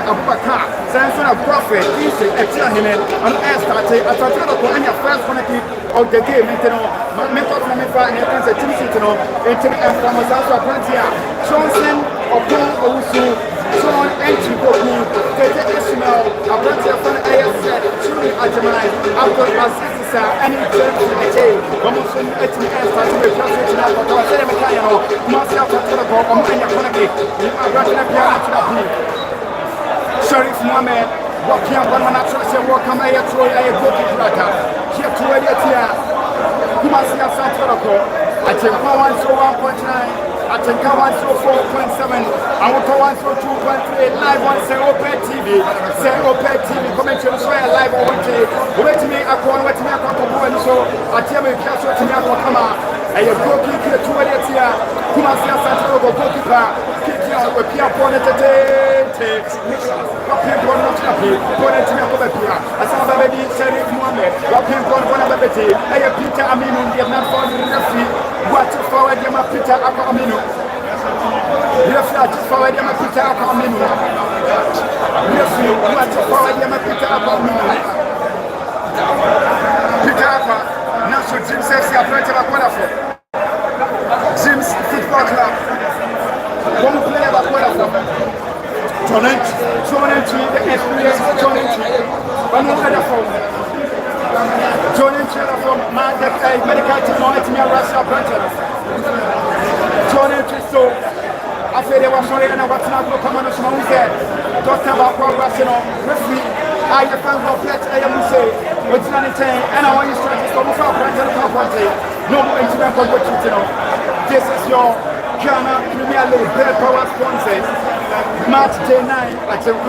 Abubakar, Samson of Prophet, Easy, Etiahin, and air started a Santiago, and your first penalty of the game, Mental Flamifa, and you can say Tim Sitino, and from Mazazo Plantia, Johnson, Opon Owusu. John Entry Boku, Tete Ishmael, Abrantia Fan said, Chili Ajamai, Abdul Azizisa, and in terms of the day, Bamusun Etni and starting with Translation of the Senemakayano, Marcia Fatako, Omania Konaki, Abraham Piana, Sharif Mohammed, Wakia Banana, welcome a Troy, a Boki Rata, here to Edia, Kumasia Santarako, I take 1.9. I think I want to 4.7. I want to 2.3 live on Seope TV. Seope TV. Comment to share live on TV. Wait me, I can't wait me. I can't go and so I tell me, catch what me. I can't come out. I go kick it to where it's here. Kumasi Asante go goalkeeper. Kick it with Pierre Bonnet. Pierre Bonnet. Bonnet to me. I go back here. Asante baby, Sharif Mohammed. Pierre Bonnet. I Peter Aminu. They have not found the referee. What forward Yama Peter Akamino. Yes, forward Yama Peter Akamino. Yes, what forward Yama Peter Akamino. Peter Apa, National Dreams FC, a friend of a wonderful. Dreams Football Club. One player of a wonderful. Tonent, the experience, Tonent. One other phone. Joining from medical team on Etimia Russia branches. Joining so I feel they were sorry and I was not going to come on the small set. Talk about progress, referee. I found no pledge, I am say, what's not in 10, and I want you to try to stop for a branch no more incident for what you. This is your Ghana Premier League Bell Power sponsors. Match day 9 at 1.9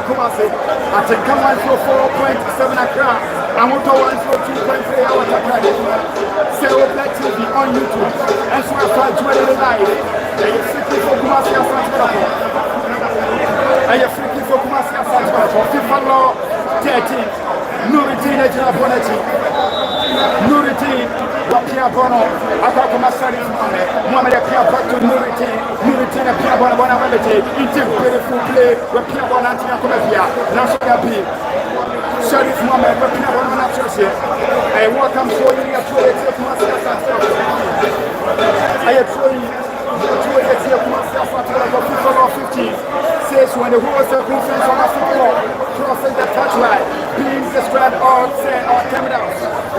Kumasi, at 1.4.7 Accra, and 1.2.3 hours Accra. Seope TV on YouTube, and so I join live. And you're free for Kumasi Asante. And you're free for Kumasi Asante. FIFA Law 13, Nuruddin Ejina Boneti, Nuruddin, Wapia Bono, Akakuma Sharif Mohamed Pia Pato Nuriti, Pia Bona Bona Melete, into beautiful play, Wapia Bona Antina Kumapia, National P. Sharif Mohamed, Wapia Bona Nachosia. I welcome for you to I am showing to 15 says when the whole circumference of football crossing the touchline, being described or terminals.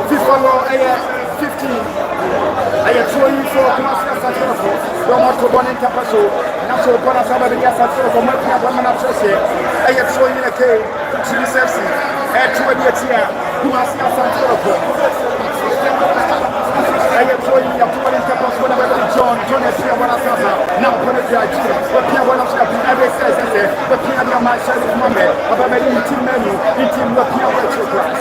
FIFA law 15. I am showing for Kumasi Asante, don't to one in Capasso, National Panasama Asante for my Piaman Associate. I am showing a K, GSFC, at 20 years, Kumasi Asante. I am showing you a Capas whenever John Pia Wanasasa, now put it right here, but Pia Wanasaka, every says, but Pia Masha is Monday, about my team menu, eating the Pia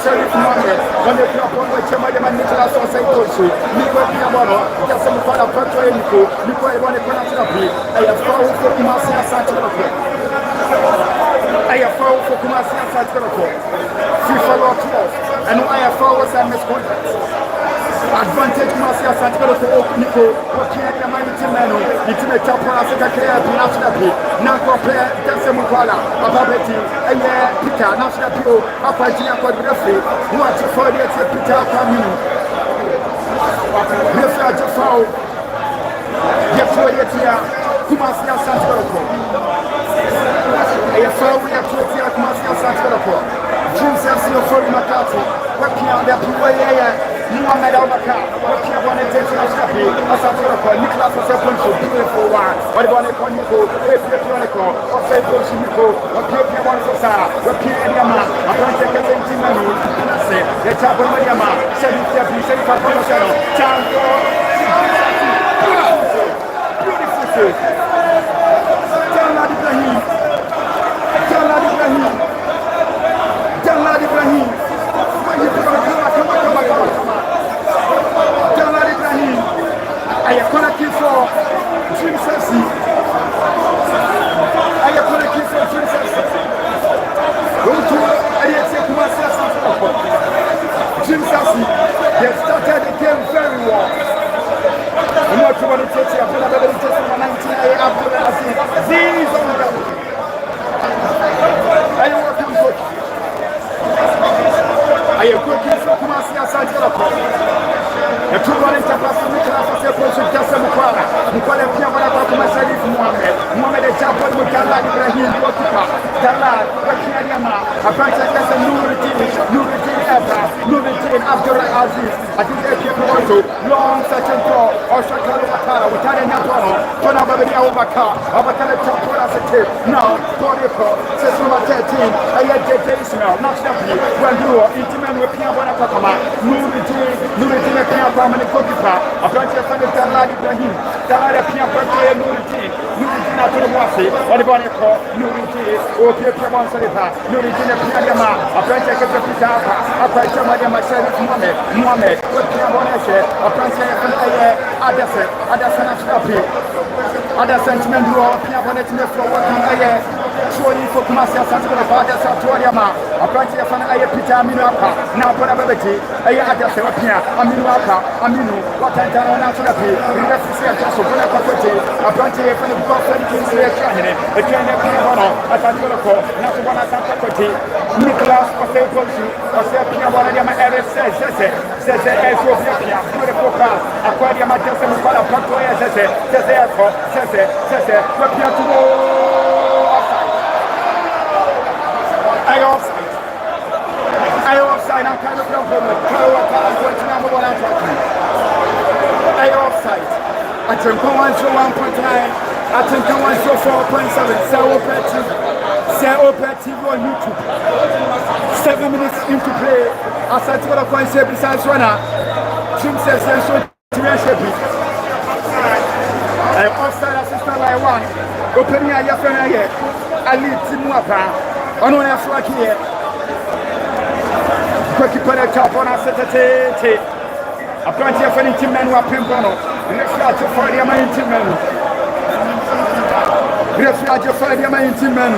Sheriff Monday, when they come on with Chamada Nicholas or St. Kosu, Nico Pia Bono, just some father Pato Nico, Nico, I want to put out I have found for Kumasi Asante. I have found for Kumasi Asante. FIFA law 12, and I have found was a misconduct. Advantage Kumasi Asante Nico, what can't the mighty man, it's in a chapel as a care, nationally, now compare Tassamukala, Ababeti, a year, Pita, National Pio, Apatia Quadrafi, what for the Pita coming. Yes, I just saw. Yes, for the Tia, Kumasi Asante. I saw we have to Tia Kumasi Asante. James Elsie for Makati, working on the PYA. Muhammad Al-Bakar, working on a international happy, Asante, Nicholas was a beautiful one. What about a conical, a pionico, or say Bolsheviko, or Pia Wansa, or Pia Yama, a bunch of Manu, the Chapel Yama, 75 Chango. Beautiful. Jalad Ibrahim. I am connected for Jim Sessi. I am connected for Jim Sessi. Go to Kumasi Asante. Jim Sessi, they started the game very well. I'm not going to take you. I'm going to take you 19 after that. Z's on the I am working good. I am working for Kumasi Asante. The two one in Tapas, Nicholas, Mukwala, Pia Wanaka, Sharif Mohamed, Japon, Mukala, Ibrahim, Kotoko, Dalad, Wakianyama, a bunch of Nuriti, Nuriti, Abdullah Aziz, I think they keep also long such and tall, or Shakala Watara, Watara Napono, Tonabadi Abaka, Abakana Chapora State, now, Kotoko, Sesuma 13, I had Ismail, not Snappy, when you are intimate with Pia Wanaka, Nuriti, Pia Kotipa, a bunch of Dalad Ibrahim, Dalad Pia Pia Nuriti, Nuriti, or the Bonico, Nuriti, or Pia Salipa, Nuriti, Piagama, a bunch of Pitapa, a bunch of Sharif Mohamed, with Pia Boneshe, a bunch of Adasan Snappy, other sentiment law, Pia Bonet for working showing for Kumasi Asante Father Satoriama, a bunch of Pita Minuapa, now Bonabati, Adasapia, Aminuapa, Aminu, what I done on Nationapi, Refugee Castle, Bonapati, a bunch of Prophet Kings, a train of Piano, a Satirico, National Santacoti, Nicholas, or say Polsu, or say Piano, Eris says, Ethiopia, beautiful car, Aquaria Majestic, Patoya, says Airport, says Rapia to go. I offside, I'm kind of compliment. I offside. I think I show 1.9. I think I show 4.7. Say operative on YouTube. 7 minutes into play. Asante got a point here besides runner. Jim says so I offside assistant by one. Opening a friend here. I lead Timuapa. On one F here. Quick put a top on us at a plenty of any team men who are Pimpono. Let's start to find your main team men. Let's start to find your main team men.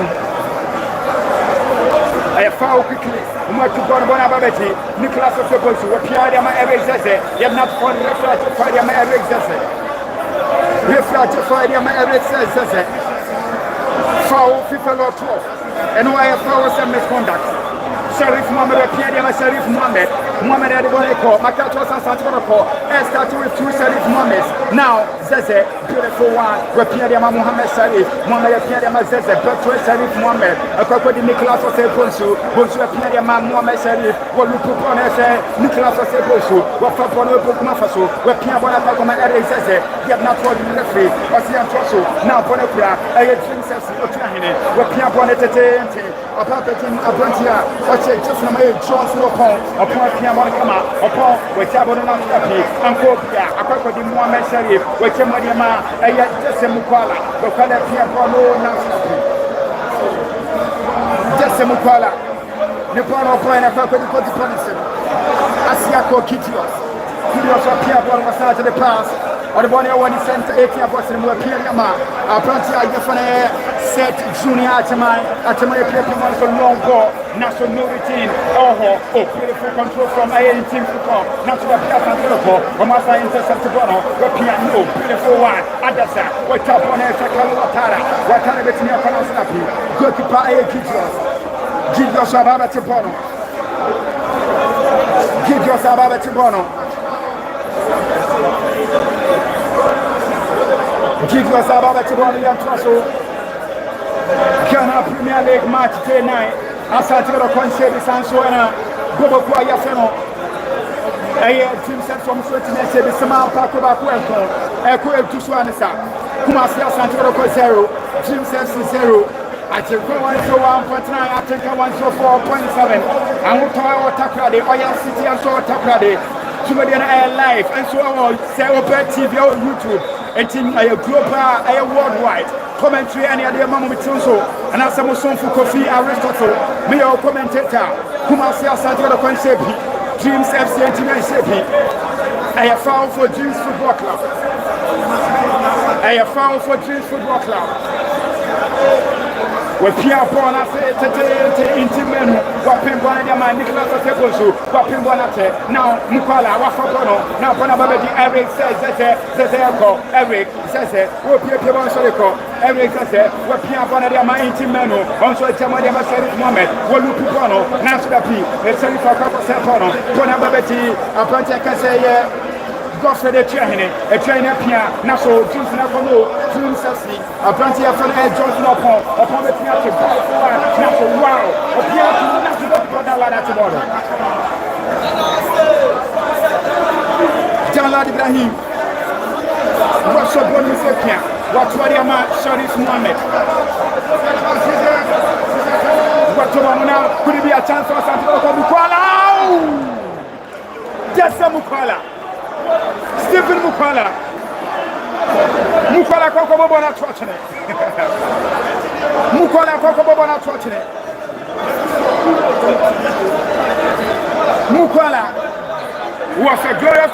I have foul quickly. Much to go on Bonabati, Nicholas of the Bush, what Pierre Eric Zesse, you have not fun reflect for the Eric Zesse. Reflect for the Eric Zesse. Foul FIFA law 12. And why a foul and misconduct. Sheriff Mohammed, Pierre Sheriff Mohammed, Mohammed Adiboneko, Makato Asante Kotoko, starting with 2 Sheriff Mohammeds. Now, Zeze, beautiful one, where Pierre Mohammed Sharif, Mohammed Pierre Zeze, Bertrand Sharif Mohammed, a couple of Nicholas Osebonsu, Bonsu Pierre Mohammed Sharif, what you put on Nicholas Osebonsu, what Fapono Mafaso, where Pierre Bonapagoma Eric Zeze, you have not told him the free, or Sian Tosso, now Bonapra, I had drinks of Otahine, where Pierre Bonnet. About the team of Brantia, or just Johnson upon Piamon Kama, upon with Tabon and Happy, and Copia, a couple of Mohammed Sharif, with Chamadiama, a Jessemukwala, the Kala Piapono Nasapi. Jessemukwala, Nippon Point, a couple of Potiponison, Asiako Kitios, Kitios of Piapon was out of the pass. Or the one when he sent 80 aboard and were Piama, a Brantia, set junior at my Piaman for long ball, national routine, beautiful control from A team football, national Piapan Kotoko, Omasa intercepted Bono, Piano, beautiful one, Adasa, what up on a Watara, Watara Betina Panasapi, goalkeeper A Gidios Ababa Tibono, Gidios Ababa Tibono. Gidios Ababa Tibono Yantraso. Ghana Premier League match day 9. Asante Kotoko Sansuana, Bobo Yafeno. A team set from Switzerland said the Saman Paco Bacuelco, Echo to Swanesa, Kumasi Asante Kotoko 0, Jim says 0. I take 1 to 1.9, I take 1 to 4.7. And we'll talk about Takrade, Oya City and so Takrade, Jumadian Air Live, and so on, say Opera TV or YouTube, and team a global, a worldwide. Commentary any other mama with so and as some son for coffee Aristotle me or commentator Kumasi Asante Kotoko Dreams FC and Shepi I found for Dreams Football Club I found for Dreams Football Club with Pierre Bona intimate Wapin Bona Nicholas Osebonsu Wapin Bonate now Mukwala Wafabono now Bonabadi Eric says Eric says Wapia Soriko Eric says Wapia Bona intimate also Chamadi Sheriff Mohammed Wolupu Bono Nasrapi Sheriff Akapo Bonabadi Apante Kase Godfrey the trainer, a trainer Pia, Naso, Johnson Apono, June Sassy, a branch of Johnson upon the Piatu, Naso, wow, a Piatu, Naso, tomorrow. Jalad Ibrahim, what's your bonus here? What's what your man, Sharif Mohammed? What's your now? Could it be a chance for Santo Mukwala? Just a Mukwala. Stephen Mukwala Koko Bobo na trotchine Mukwala Koko Bobo na trotchine Mukwala was a glorious